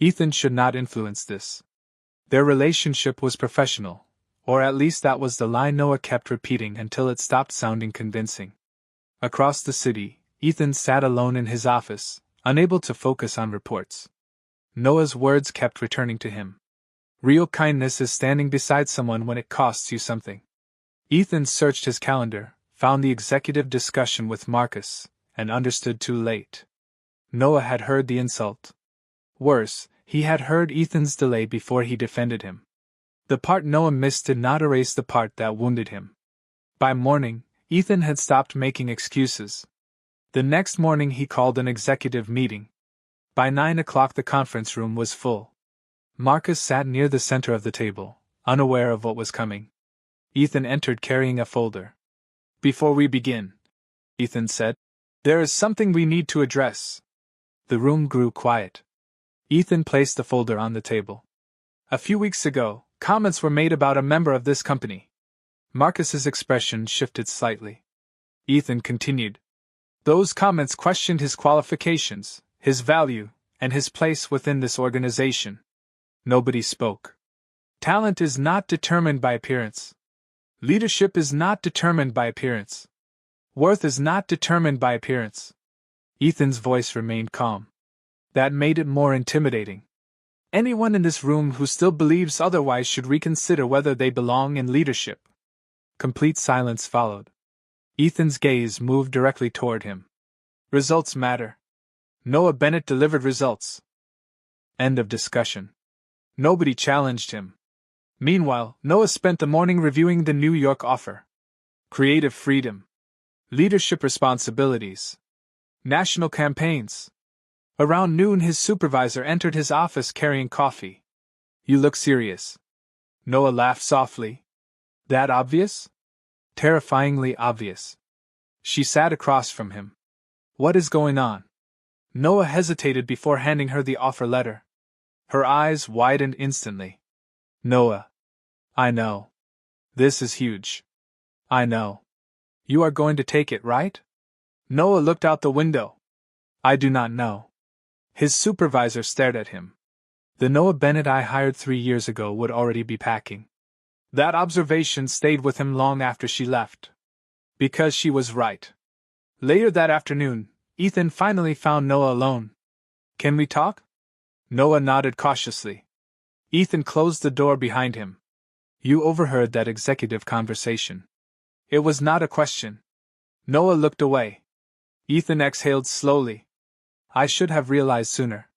Ethan should not influence this. Their relationship was professional, or at least that was the line Noah kept repeating until it stopped sounding convincing. Across the city, Ethan sat alone in his office, unable to focus on reports. Noah's words kept returning to him. Real kindness is standing beside someone when it costs you something. Ethan searched his calendar, found the executive discussion with Marcus, and understood too late. Noah had heard the insult. Worse, he had heard Ethan's delay before he defended him. The part Noah missed did not erase the part that wounded him. By morning, Ethan had stopped making excuses. The next morning he called an executive meeting. By 9 o'clock the conference room was full. Marcus sat near the center of the table, unaware of what was coming. Ethan entered carrying a folder. Before we begin, Ethan said, there is something we need to address. The room grew quiet. Ethan placed the folder on the table. A few weeks ago, comments were made about a member of this company. Marcus's expression shifted slightly. Ethan continued. Those comments questioned his qualifications, his value, and his place within this organization. Nobody spoke. Talent is not determined by appearance. Leadership is not determined by appearance. Worth is not determined by appearance. Ethan's voice remained calm. That made it more intimidating. Anyone in this room who still believes otherwise should reconsider whether they belong in leadership. Complete silence followed. Ethan's gaze moved directly toward him. Results matter. Noah Bennett delivered results. End of discussion. Nobody challenged him. Meanwhile, Noah spent the morning reviewing the New York offer. Creative freedom. Leadership responsibilities. National campaigns. Around noon his supervisor entered his office carrying coffee. You look serious. Noah laughed softly. That obvious? Terrifyingly obvious. She sat across from him. What is going on? Noah hesitated before handing her the offer letter. Her eyes widened instantly. Noah. I know. This is huge. I know. You are going to take it, right? Noah looked out the window. I do not know. His supervisor stared at him. The Noah Bennett I hired 3 years ago would already be packing. That observation stayed with him long after she left. Because she was right. Later that afternoon, Ethan finally found Noah alone. Can we talk? Noah nodded cautiously. Ethan closed the door behind him. You overheard that executive conversation. It was not a question. Noah looked away. Ethan exhaled slowly. I should have realized sooner.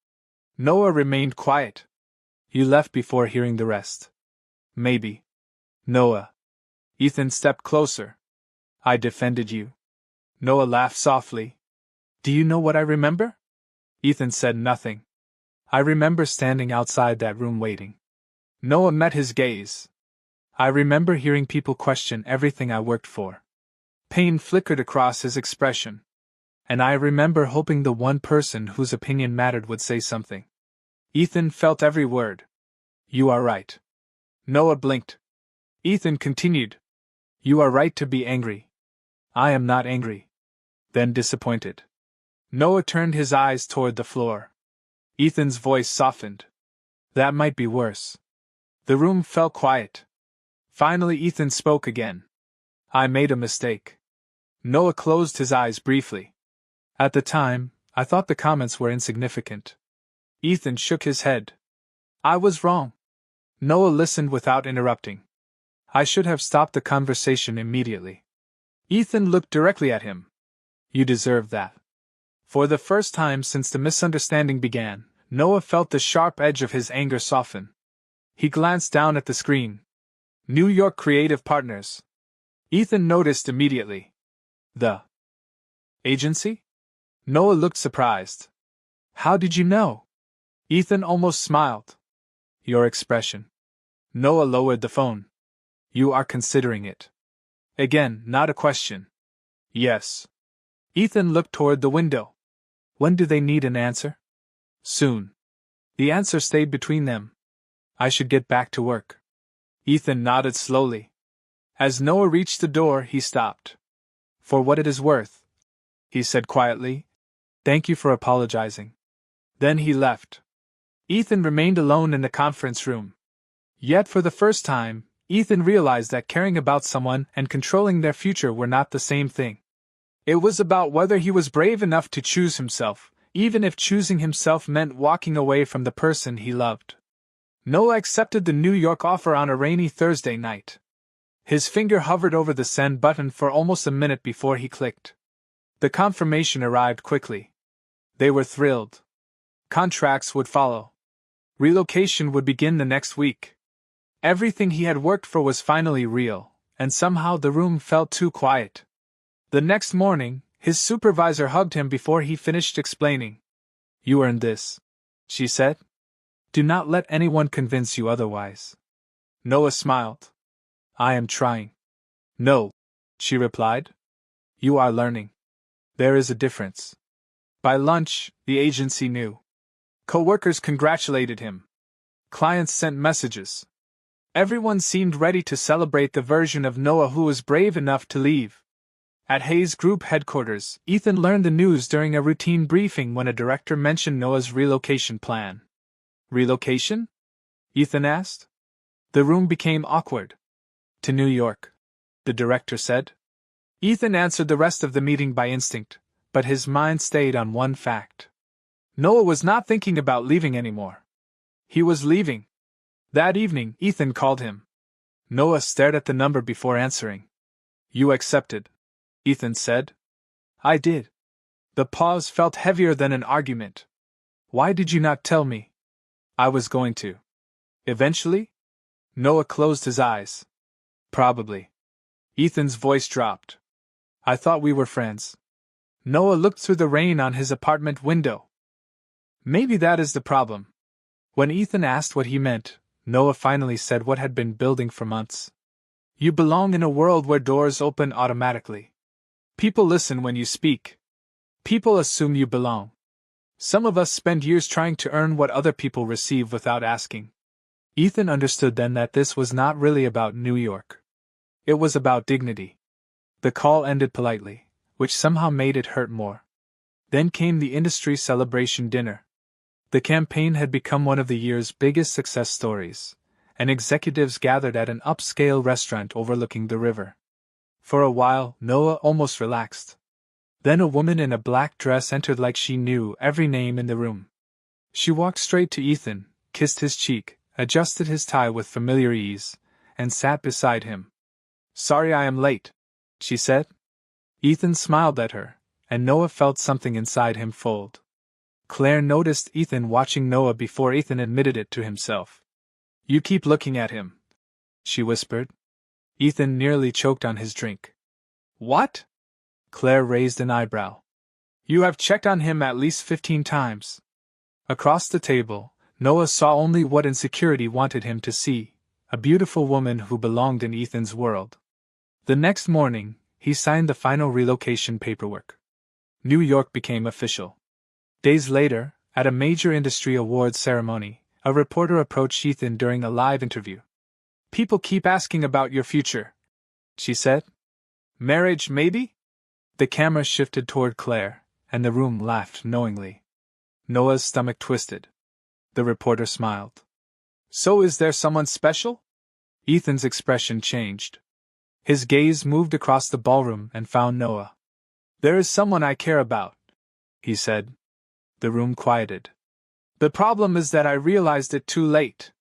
Noah remained quiet. You left before hearing the rest. Maybe. Noah. Ethan stepped closer. I defended you. Noah laughed softly. Do you know what I remember? Ethan said nothing. I remember standing outside that room waiting. Noah met his gaze. I remember hearing people question everything I worked for. Pain flickered across his expression. And I remember hoping the one person whose opinion mattered would say something. Ethan felt every word. You are right. Noah blinked. Ethan continued. You are right to be angry. I am not angry. Then disappointed. Noah turned his eyes toward the floor. Ethan's voice softened. That might be worse. The room fell quiet. Finally, Ethan spoke again. I made a mistake. Noah closed his eyes briefly. At the time, I thought the comments were insignificant. Ethan shook his head. I was wrong. Noah listened without interrupting. I should have stopped the conversation immediately. Ethan looked directly at him. You deserve that. For the first time since the misunderstanding began, Noah felt the sharp edge of his anger soften. He glanced down at the screen. New York Creative Partners. Ethan noticed immediately. The agency? Noah looked surprised. How did you know? Ethan almost smiled. Your expression. Noah lowered the phone. You are considering it. Again, not a question. Yes. Ethan looked toward the window. When do they need an answer? Soon. The answer stayed between them. I should get back to work. Ethan nodded slowly. As Noah reached the door, he stopped. For what it is worth, he said quietly. Thank you for apologizing. Then he left. Ethan remained alone in the conference room. Yet for the first time, Ethan realized that caring about someone and controlling their future were not the same thing. It was about whether he was brave enough to choose himself, even if choosing himself meant walking away from the person he loved. Noah accepted the New York offer on a rainy Thursday night. His finger hovered over the send button for almost a minute before he clicked. The confirmation arrived quickly. They were thrilled. Contracts would follow. Relocation would begin the next week. Everything he had worked for was finally real, and somehow the room felt too quiet. The next morning, his supervisor hugged him before he finished explaining. You earned this, she said. Do not let anyone convince you otherwise. Noah smiled. I am trying. No, she replied. You are learning. There is a difference. By lunch, the agency knew. Co-workers congratulated him. Clients sent messages. Everyone seemed ready to celebrate the version of Noah who was brave enough to leave. At Hayes Group headquarters, Ethan learned the news during a routine briefing when a director mentioned Noah's relocation plan. Relocation? Ethan asked. The room became awkward. To New York, the director said. Ethan answered the rest of the meeting by instinct, but his mind stayed on one fact. Noah was not thinking about leaving anymore. He was leaving. That evening, Ethan called him. Noah stared at the number before answering. You accepted, Ethan said. I did. The pause felt heavier than an argument. Why did you not tell me? I was going to. Eventually? Noah closed his eyes. Probably. Ethan's voice dropped. I thought we were friends. Noah looked through the rain on his apartment window. Maybe that is the problem. When Ethan asked what he meant, Noah finally said what had been building for months. You belong in a world where doors open automatically. People listen when you speak. People assume you belong. Some of us spend years trying to earn what other people receive without asking. Ethan understood then that this was not really about New York. It was about dignity. The call ended politely, which somehow made it hurt more. Then came the industry celebration dinner. The campaign had become one of the year's biggest success stories, and executives gathered at an upscale restaurant overlooking the river. For a while, Noah almost relaxed. Then a woman in a black dress entered like she knew every name in the room. She walked straight to Ethan, kissed his cheek, adjusted his tie with familiar ease, and sat beside him. Sorry I am late, she said. Ethan smiled at her, and Noah felt something inside him fold. Claire noticed Ethan watching Noah before Ethan admitted it to himself. You keep looking at him, she whispered. Ethan nearly choked on his drink. What? Claire raised an eyebrow. You have checked on him at least 15 times. Across the table, Noah saw only what insecurity wanted him to see, a beautiful woman who belonged in Ethan's world. The next morning, he signed the final relocation paperwork. New York became official. Days later, at a major industry awards ceremony, a reporter approached Ethan during a live interview. People keep asking about your future, she said. Marriage, maybe? The camera shifted toward Claire, and the room laughed knowingly. Noah's stomach twisted. The reporter smiled. So is there someone special? Ethan's expression changed. His gaze moved across the ballroom and found Noah. There is someone I care about, he said. The room quieted. The problem is that I realized it too late.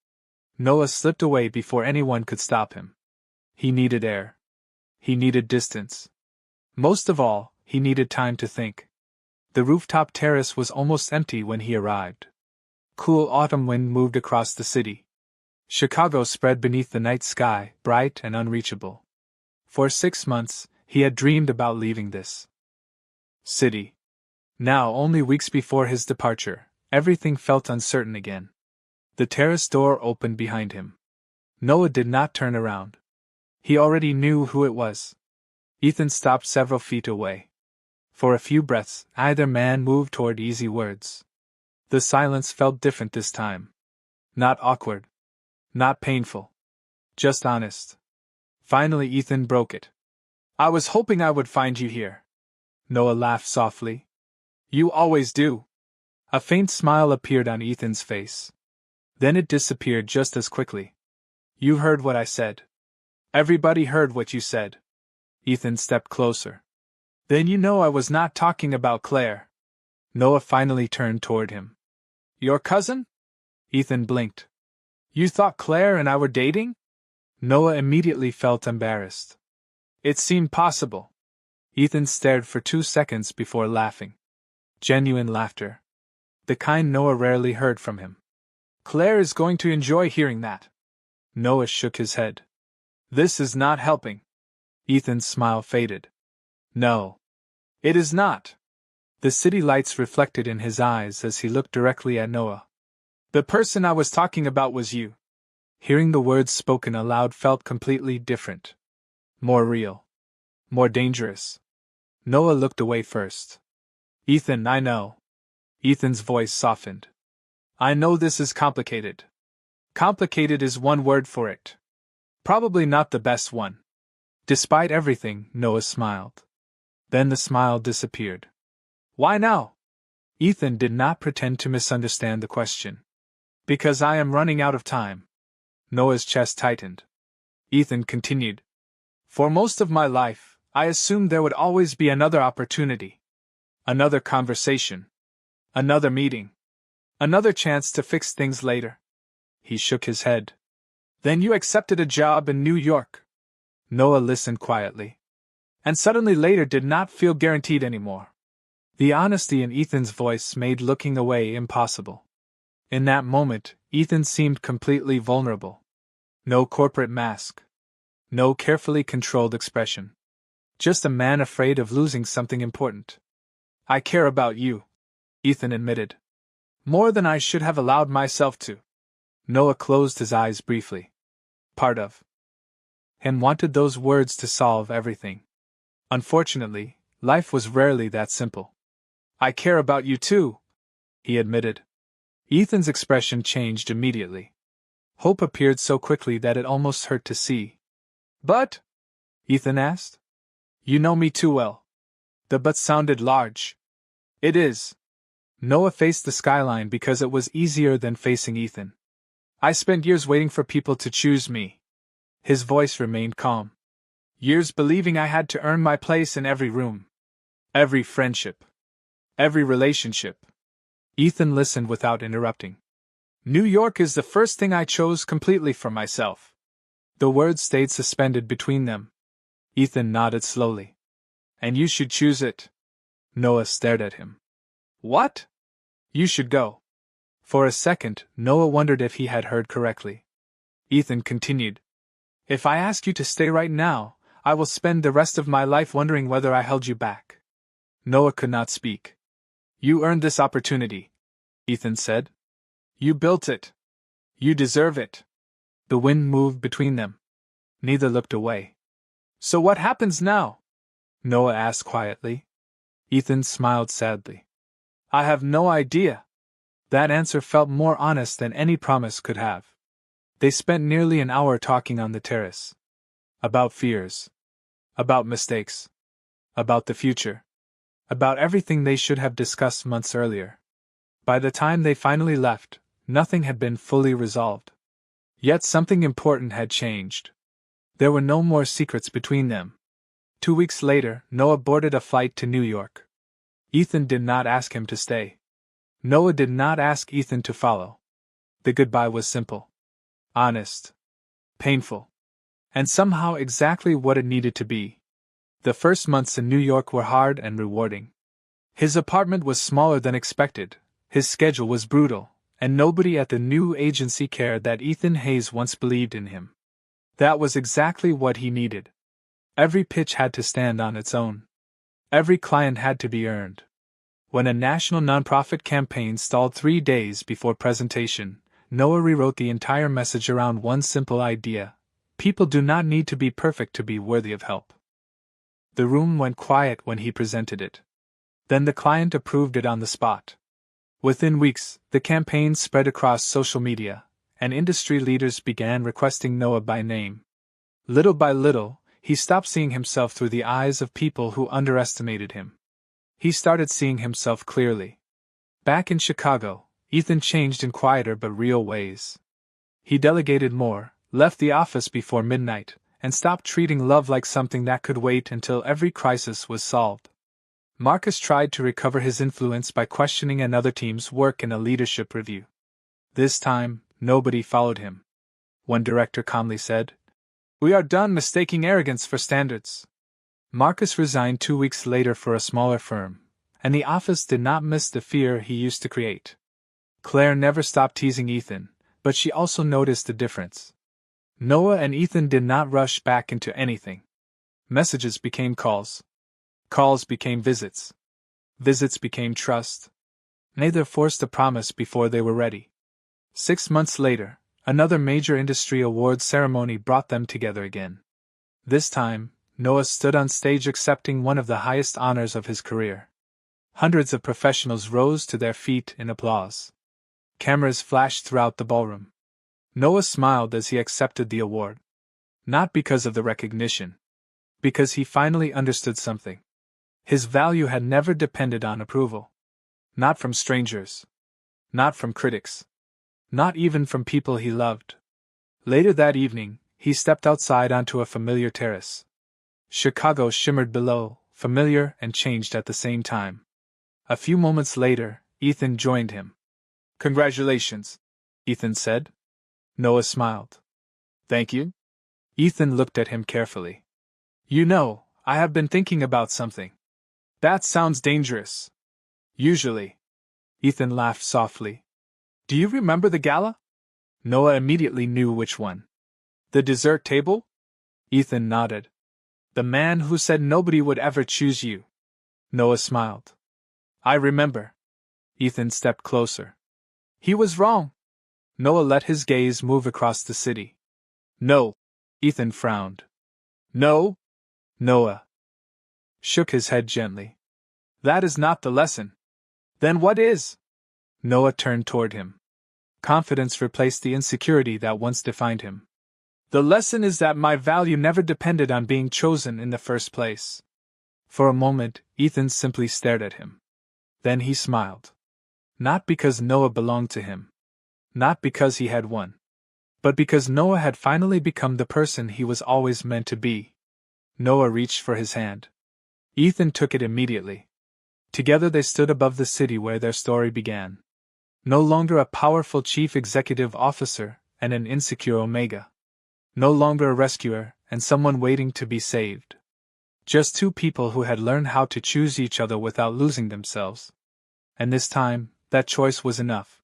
Noah slipped away before anyone could stop him. He needed air. He needed distance. Most of all, he needed time to think. The rooftop terrace was almost empty when he arrived. Cool autumn wind moved across the city. Chicago spread beneath the night sky, bright and unreachable. For 6 months, he had dreamed about leaving this city. Now, only weeks before his departure, everything felt uncertain again. The terrace door opened behind him. Noah did not turn around. He already knew who it was. Ethan stopped several feet away. For a few breaths, either man moved toward easy words. The silence felt different this time. Not awkward. Not painful. Just honest. Finally, Ethan broke it. I was hoping I would find you here. Noah laughed softly. You always do. A faint smile appeared on Ethan's face. Then it disappeared just as quickly. You heard what I said. Everybody heard what you said. Ethan stepped closer. Then you know I was not talking about Claire. Noah finally turned toward him. Your cousin? Ethan blinked. You thought Claire and I were dating? Noah immediately felt embarrassed. It seemed possible. Ethan stared for 2 seconds before laughing. Genuine laughter. The kind Noah rarely heard from him. Claire is going to enjoy hearing that. Noah shook his head. This is not helping. Ethan's smile faded. No. It is not. The city lights reflected in his eyes as he looked directly at Noah. The person I was talking about was you. Hearing the words spoken aloud felt completely different. More real. More dangerous. Noah looked away first. Ethan, I know. Ethan's voice softened. I know this is complicated. Complicated is one word for it. Probably not the best one. Despite everything, Noah smiled. Then the smile disappeared. Why now? Ethan did not pretend to misunderstand the question. Because I am running out of time. Noah's chest tightened. Ethan continued. For most of my life, I assumed there would always be another opportunity. Another conversation. Another meeting. Another chance to fix things later. He shook his head. Then you accepted a job in New York. Noah listened quietly. And suddenly later did not feel guaranteed anymore. The honesty in Ethan's voice made looking away impossible. In that moment, Ethan seemed completely vulnerable. No corporate mask. No carefully controlled expression. Just a man afraid of losing something important. I care about you, Ethan admitted. More than I should have allowed myself to. Noah closed his eyes briefly. Part of him wanted those words to solve everything. Unfortunately, life was rarely that simple. I care about you too, he admitted. Ethan's expression changed immediately. Hope appeared so quickly that it almost hurt to see. But? Ethan asked. You know me too well. The but sounded large. It is. Noah faced the skyline because it was easier than facing Ethan. I spent years waiting for people to choose me. His voice remained calm. Years believing I had to earn my place in every room. Every friendship. Every relationship. Ethan listened without interrupting. New York is the first thing I chose completely for myself. The words stayed suspended between them. Ethan nodded slowly. And you should choose it. Noah stared at him. What? You should go. For a second, Noah wondered if he had heard correctly. Ethan continued. If I ask you to stay right now, I will spend the rest of my life wondering whether I held you back. Noah could not speak. You earned this opportunity, Ethan said. You built it. You deserve it. The wind moved between them. Neither looked away. So what happens now? Noah asked quietly. Ethan smiled sadly. I have no idea. That answer felt more honest than any promise could have. They spent nearly an hour talking on the terrace. About fears. About mistakes. About the future. about everything they should have discussed months earlier. By the time they finally left, nothing had been fully resolved. Yet something important had changed. There were no more secrets between them. 2 weeks later, Noah boarded a flight to New York. Ethan did not ask him to stay. Noah did not ask Ethan to follow. The goodbye was simple, honest, painful, and somehow exactly what it needed to be. The first months in New York were hard and rewarding. His apartment was smaller than expected, his schedule was brutal, and nobody at the new agency cared that Ethan Hayes once believed in him. That was exactly what he needed. Every pitch had to stand on its own. Every client had to be earned. When a national nonprofit campaign stalled 3 days before presentation, Noah rewrote the entire message around one simple idea: people do not need to be perfect to be worthy of help. The room went quiet when he presented it. Then the client approved it on the spot. Within weeks, the campaign spread across social media, and industry leaders began requesting Noah by name. Little by little, he stopped seeing himself through the eyes of people who underestimated him. He started seeing himself clearly. Back in Chicago, Ethan changed in quieter but real ways. He delegated more, left the office before midnight, and stopped treating love like something that could wait until every crisis was solved. Marcus tried to recover his influence by questioning another team's work in a leadership review. This time, nobody followed him. One director calmly said, "We are done mistaking arrogance for standards." Marcus resigned 2 weeks later for a smaller firm, and the office did not miss the fear he used to create. Claire never stopped teasing Ethan, but she also noticed the difference. Noah and Ethan did not rush back into anything. Messages became calls. Calls became visits. Visits became trust. Neither forced a promise before they were ready. 6 months later, another major industry awards ceremony brought them together again. This time, Noah stood on stage accepting one of the highest honors of his career. Hundreds of professionals rose to their feet in applause. Cameras flashed throughout the ballroom. Noah smiled as he accepted the award. Not because of the recognition. Because he finally understood something. His value had never depended on approval. Not from strangers. Not from critics. Not even from people he loved. Later that evening, he stepped outside onto a familiar terrace. Chicago shimmered below, familiar and changed at the same time. A few moments later, Ethan joined him. "Congratulations," Ethan said. Noah smiled. "Thank you." Ethan looked at him carefully. "You know, I have been thinking about something." "That sounds dangerous." "Usually." Ethan laughed softly. "Do you remember the gala?" Noah immediately knew which one. "The dessert table?" Ethan nodded. "The man who said nobody would ever choose you." Noah smiled. "I remember." Ethan stepped closer. "He was wrong." Noah let his gaze move across the city. "No." Ethan frowned. "No?" Noah shook his head gently. "That is not the lesson." "Then what is?" Noah turned toward him. Confidence replaced the insecurity that once defined him. "The lesson is that my value never depended on being chosen in the first place." For a moment, Ethan simply stared at him. Then he smiled. Not because Noah belonged to him. Not because he had won. But because Noah had finally become the person he was always meant to be. Noah reached for his hand. Ethan took it immediately. Together they stood above the city where their story began. No longer a powerful chief executive officer and an insecure Omega. No longer a rescuer and someone waiting to be saved. Just two people who had learned how to choose each other without losing themselves. And this time, that choice was enough.